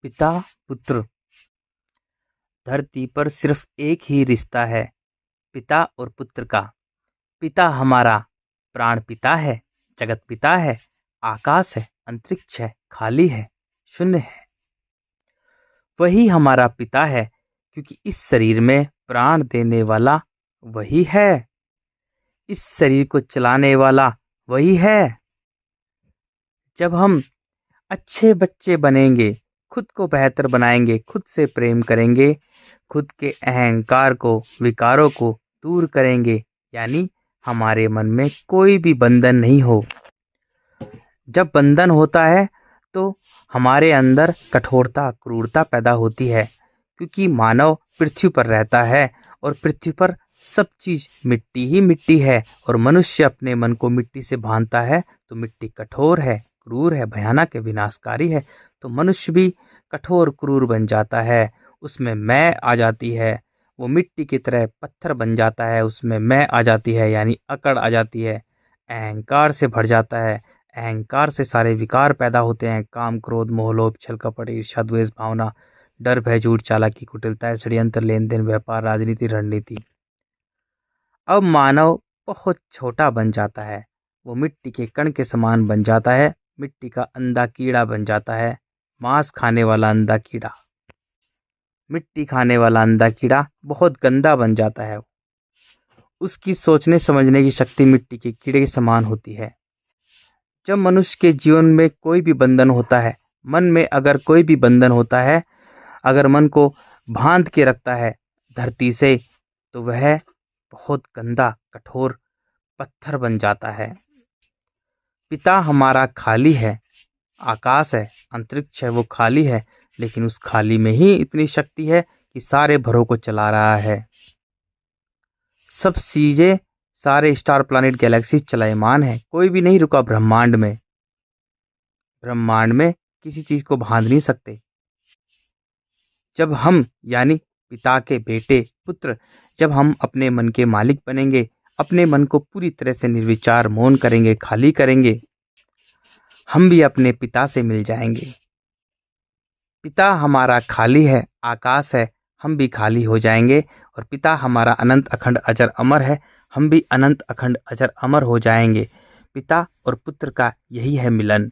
पिता पुत्र। धरती पर सिर्फ एक ही रिश्ता है, पिता और पुत्र का। पिता हमारा प्राण पिता है, जगत पिता है, आकाश है, अंतरिक्ष है, खाली है, शून्य है। वही हमारा पिता है, क्योंकि इस शरीर में प्राण देने वाला वही है, इस शरीर को चलाने वाला वही है। जब हम अच्छे बच्चे बनेंगे, खुद को बेहतर बनाएंगे, खुद से प्रेम करेंगे, खुद के अहंकार को, विकारों को दूर करेंगे, यानी हमारे मन में कोई भी बंधन नहीं हो। जब बंधन होता है तो हमारे अंदर कठोरता, क्रूरता पैदा होती है, क्योंकि मानव पृथ्वी पर रहता है और पृथ्वी पर सब चीज मिट्टी ही मिट्टी है, और मनुष्य अपने मन को मिट्टी से बांधता है तो मिट्टी कठोर है, क्रूर है, भयानक है, विनाशकारी है। तो मनुष्य भी कठोर क्रूर बन जाता है, उसमें मैं आ जाती है, वो मिट्टी की तरह पत्थर बन जाता है, उसमें मैं आ जाती है, यानी अकड़ आ जाती है, अहंकार से भर जाता है। अहंकार से सारे विकार पैदा होते हैं, काम, क्रोध, मोह, लोभ, छल, कपट, ईर्ष्या, द्वेष भावना, डर, भय, झूठ, चालाकी, कुटिलता, षड्यंत्र, लेन देन, व्यापार, राजनीति, रणनीति। अब मानव बहुत छोटा बन जाता है, वो मिट्टी के कण के समान बन जाता है, मिट्टी का अंधा कीड़ा बन जाता है, मांस खाने वाला अंधा कीड़ा। मिट्टी खाने वाला अंधा कीड़ा बहुत गंदा बन जाता है, उसकी सोचने समझने की शक्ति मिट्टी के कीड़े के समान होती है। जब मनुष्य के जीवन में कोई भी बंधन होता है, मन में अगर कोई भी बंधन होता है, अगर मन को बांध के रखता है धरती से, तो वह बहुत गंदा कठोर पत्थर बन जाता है। पिता हमारा खाली है, आकाश है, अंतरिक्ष है, वो खाली है, लेकिन उस खाली में ही इतनी शक्ति है कि सारे भरों को चला रहा है। सब चीजें, सारे स्टार, प्लैनेट, गैलेक्सी चलायमान है, कोई भी नहीं रुका ब्रह्मांड में। ब्रह्मांड में किसी चीज को बांध नहीं सकते। जब हम यानी पिता के बेटे, पुत्र, जब हम अपने मन के मालिक बनेंगे, अपने मन को पूरी तरह से निर्विचार मौन करेंगे, खाली करेंगे, हम भी अपने पिता से मिल जाएंगे। पिता हमारा खाली है, आकाश है, हम भी खाली हो जाएंगे, और पिता हमारा अनंत अखंड अजर अमर है, हम भी अनंत अखंड अजर अमर हो जाएंगे। पिता और पुत्र का यही है मिलन।